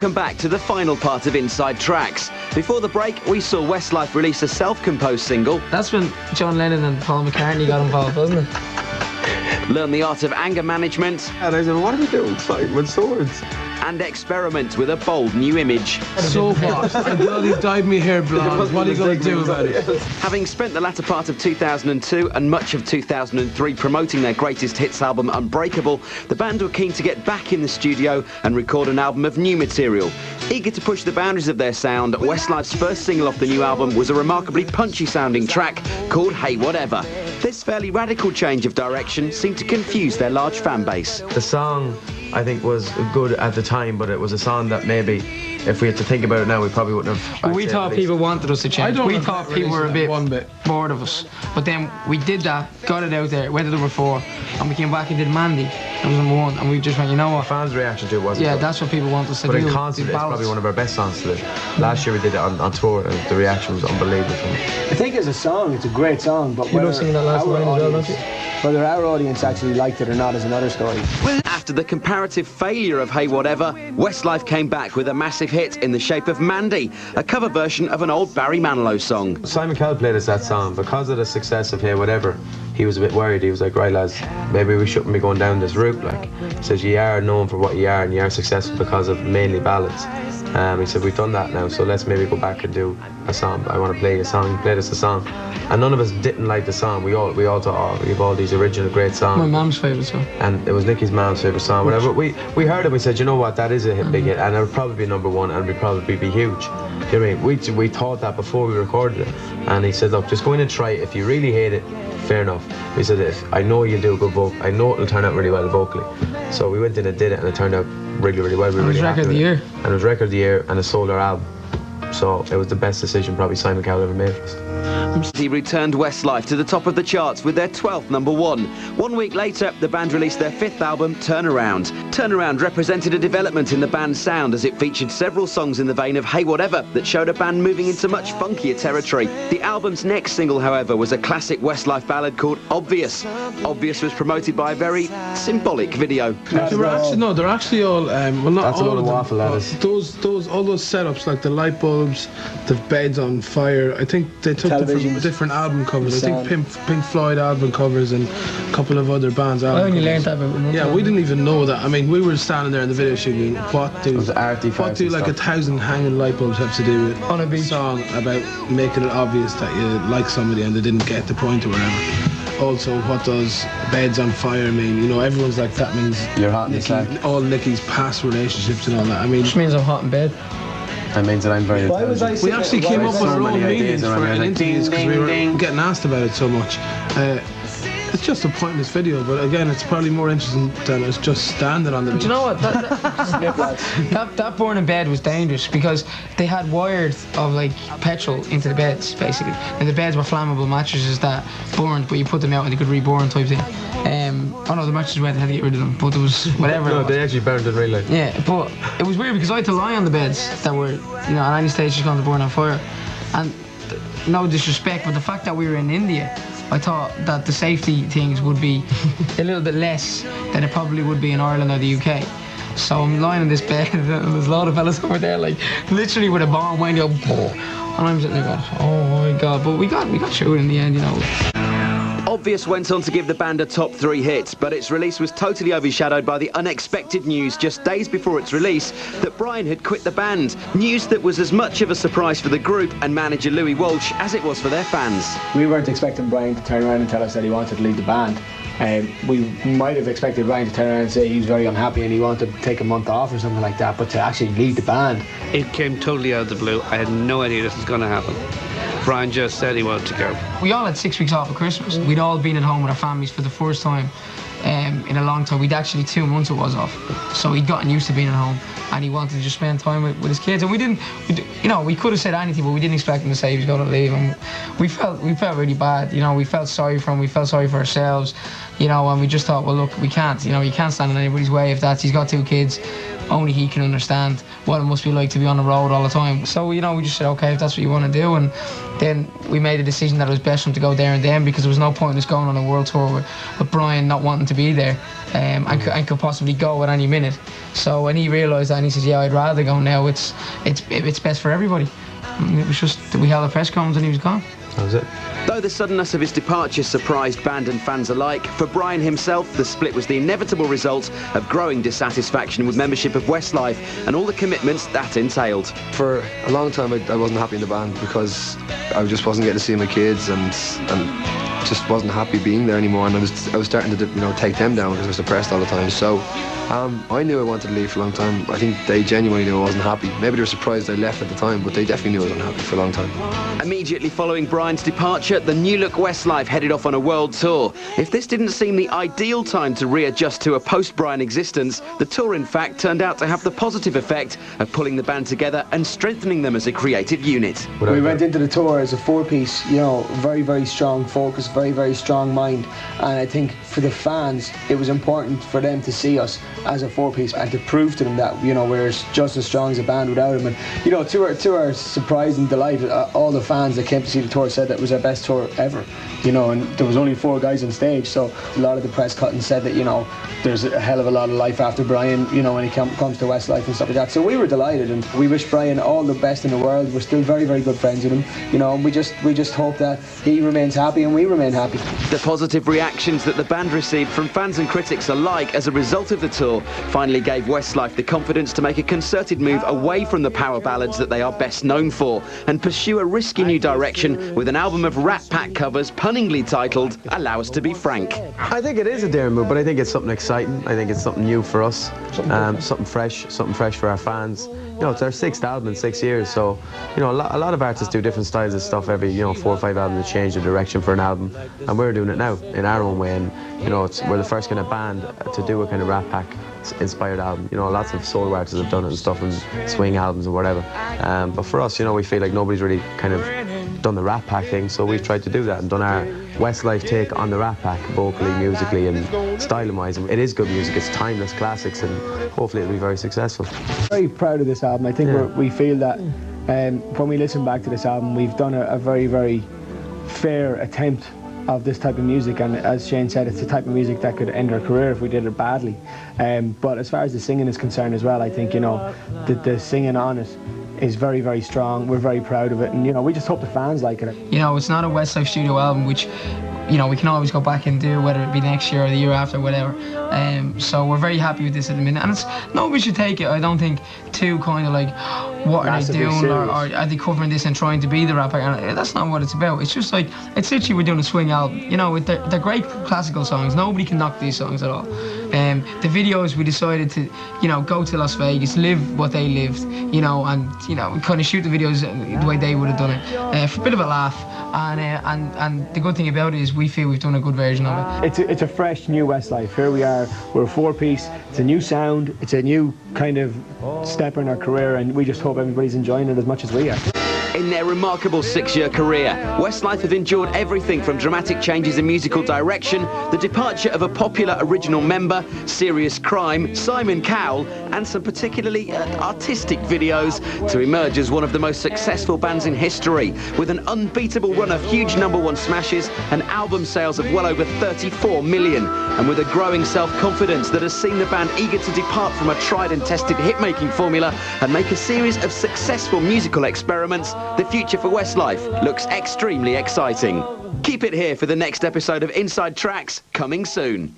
Welcome back to the final part of Inside Trax. Before the break, we saw Westlife release a self-composed single. That's when John Lennon and Paul McCartney got involved, wasn't it? Learn the art of anger management. And I said, what are we doing? Fighting with swords. And experiment with a bold new image. So what? I bloody dyed me hair blonde. What are you going to do about it? Having spent the latter part of 2002 and much of 2003 promoting their greatest hits album Unbreakable, the band were keen to get back in the studio and record an album of new material. Eager to push the boundaries of their sound, Westlife's first single off the new album was a remarkably punchy sounding track called Hey Whatever. This fairly radical change of direction seemed to confuse their large fan base. The song, I think, was good at the time, but it was a song that maybe, if we had to think about it now, we probably wouldn't have. But we thought people wanted us to change. We thought people were a bit bored of us. But then we did that, got it out there, went to number 4, and we came back and did Mandy. It was number 1, and we just went, you know what? The fans' reaction to it wasn't good. That's what people want us to do. do. But in concert, it's probably one of our best songs to do. Last year we did it on tour, and the reaction was unbelievable. I think as a song, it's a great song, but you don't sing that last line as well, don't you? Whether our audience actually liked it or not is another story. After the comparative failure of Hey Whatever, Westlife came back with a massive hit in the shape of Mandy, a cover version of an old Barry Manilow song. Simon Cowell played us that song. Because of the success of Hey Whatever, he was a bit worried. He was like, right lads, maybe we shouldn't be going down this route. Like, he says, you are known for what you are, and you are successful because of mainly ballads. He said, we've done that now, so let's maybe go back and do a song. I want to play a song. He played us a song, and none of us didn't like the song. We all thought, oh, we have all these original great songs. My mum's favourite song. And it was Nicky's mum's favourite song. Whatever. We heard it, we said, you know what, that is a big hit, and it would probably be number 1, and we'd probably be huge. You know what I mean? We thought that before we recorded it, and he said, look, just go in and try it. If you really hate it, fair enough. He said, I know you'll do a good vocal. I know it'll turn out really well vocally. So we went in and did it, and it turned out really, really well. We were really happy with it. And it was record of the year, and it sold our album. So it was the best decision probably Simon Cowell ever made for us. He returned Westlife to the top of the charts with their 12th number 1. 1 week later, the band released their 5th album, Turnaround. Turnaround represented a development in the band's sound as it featured several songs in the vein of Hey Whatever that showed a band moving into much funkier territory. The album's next single, however, was a classic Westlife ballad called Obvious. Obvious was promoted by a very symbolic video. They're actually all, well, not That's all a of waffle, them, that is. all those setups, like the light bulbs, the beds on fire, I think they took them from different album covers. I think Pink Floyd album covers and a couple of other bands' album covers. I only learned that about Yeah, we didn't even know that. I mean, we were standing there in the video shooting, what do like 1,000 hanging light bulbs have to do with on a beach song about making it obvious that you like somebody and they didn't get the point or whatever. Also, what does beds on fire mean? You know, everyone's like, that means you're hot in the sack. All Nicky's past relationships and all that. I mean, which means I'm hot in bed. That means that I'm very intelligent. We actually came up with our own meanings for interviews because we were getting asked about it so much. It's just a pointless video, but again, it's probably more interesting than it's just standing on the beach. Do you know what? That burn in bed was dangerous because they had wired of like petrol into the beds, basically. And the beds were flammable mattresses that burned, but you put them out and they could reborn type thing. Oh no, the mattresses went, they had to get rid of them, but there was whatever. No, they actually burned in real life. Yeah, but it was weird because I had to lie on the beds that were, you know, at any stage just going to burn on fire. And no disrespect, but the fact that we were in India, I thought that the safety things would be a little bit less than it probably would be in Ireland or the UK. So I'm lying in this bed and there's a lot of fellas over there like literally with a bomb winding up, and I'm sitting there going, oh my god, but we got through it in the end, you know. Obvious went on to give the band a top 3 hit, but its release was totally overshadowed by the unexpected news just days before its release that Brian had quit the band. News that was as much of a surprise for the group and manager Louis Walsh as it was for their fans. We weren't expecting Brian to turn around and tell us that he wanted to leave the band. We might have expected Brian to turn around and say he was very unhappy and he wanted to take a month off or something like that, but to actually leave the band. It came totally out of the blue. I had no idea this was going to happen. Brian just said he wanted to go. We all had 6 weeks off at Christmas. We'd all been at home with our families for the first time in a long time. We'd actually 2 months it was off. So he'd gotten used to being at home and he wanted to just spend time with his kids. And we could have said anything, but we didn't expect him to say he was going to leave. And we felt really bad. You know, we felt sorry for him. We felt sorry for ourselves. You know, and we just thought, well, look, we can't. You know, you can't stand in anybody's way if he's got 2 kids. only he can understand what it must be like to be on the road all the time. So, you know, we just said, okay, if that's what you want to do. And then we made a decision that it was best for him to go there and then, because there was no point in us going on a world tour with Brian not wanting to be there, and could possibly go at any minute. So when he realised that, and he said, yeah, I'd rather go now, it's best for everybody. And it was just that we held a press conference and he was gone. That was it. Though the suddenness of his departure surprised band and fans alike, for Brian himself, the split was the inevitable result of growing dissatisfaction with membership of Westlife and all the commitments that entailed. For a long time, I wasn't happy in the band because I just wasn't getting to see my kids and just wasn't happy being there anymore. And I was starting to take them down because I was depressed all the time. So I knew I wanted to leave for a long time. I think they genuinely knew I wasn't happy. Maybe they were surprised I left at the time, but they definitely knew I was unhappy for a long time. Immediately following Brian's departure, the new look Westlife headed off on a world tour. If this didn't seem the ideal time to readjust to a post-Brian existence, the tour in fact turned out to have the positive effect of pulling the band together and strengthening them as a creative unit. We went into the tour as a four-piece, very, very strong focus, very, very strong mind. And I think for the fans, it was important for them to see us as a four-piece and to prove to them that, we're just as strong as a band without him. And, to our surprise and delight, all the fans that came to see the tour said that it was our best tour ever, and there was only 4 guys on stage, so a lot of the press cut and said that, there's a hell of a lot of life after Brian, when he comes to Westlife and stuff like that. So we were delighted, and we wish Brian all the best in the world. We're still very, very good friends with him, and we just hope that he remains happy and we remain happy. The positive reactions that the band received from fans and critics alike as a result of the tour finally gave Westlife the confidence to make a concerted move away from the power ballads that they are best known for and pursue a risky new direction with an album of Rat Pack covers punningly titled Allow Us to Be Frank. I think it is a daring move, but I think it's something exciting. I think it's something new for us, something fresh for our fans. It's our 6th album in 6 years, so a lot of artists do different styles of stuff every 4 or 5 albums to change the direction for an album, and we're doing it now in our own way. And we're the first kind of band to do a kind of Rat Pack inspired album. Lots of solo artists have done it and stuff, and swing albums or whatever. But for us, we feel like nobody's really kind of done the Rat Pack thing, so we've tried to do that and done our Westlife take on the Rat Pack, vocally, musically, and styling-wise. It is good music. It's timeless classics, and hopefully it'll be very successful. Very proud of this album. I think we feel that when we listen back to this album, we've done a very, very fair attempt of this type of music, and as Shane said, it's the type of music that could end our career if we did it badly. But as far as the singing is concerned as well, I think the singing on it is very, very strong. We're very proud of it, and we just hope the fans like it. It's not a Westlife studio album, which we can always go back and do, whether it be next year or the year after, whatever. So we're very happy with this at the minute, and nobody should take it, I don't think, too kind of like, what are they doing, or are they covering this and trying to be the Rat Pack? And that's not what it's about. It's just like, it's literally, we're doing a swing album. They're great classical songs. Nobody can knock these songs at all. The videos, we decided to, go to Las Vegas, live what they lived, and kind of shoot the videos the way they would have done it, for a bit of a laugh. And the good thing about it is we feel we've done a good version of it. It's a fresh new Westlife. Here we are. We're a 4-piece. It's a new sound. It's a new kind of step in our career, and we just hope everybody's enjoying it as much as we are. In their remarkable 6-year career, Westlife have endured everything from dramatic changes in musical direction, the departure of a popular original member, serious crime, Simon Cowell, and some particularly artistic videos, to emerge as one of the most successful bands in history, with an unbeatable run of huge #1 smashes and album sales of well over 34 million, and with a growing self-confidence that has seen the band eager to depart from a tried and tested hit-making formula and make a series of successful musical experiments. The future for Westlife looks extremely exciting. Keep it here for the next episode of Inside Trax, coming soon.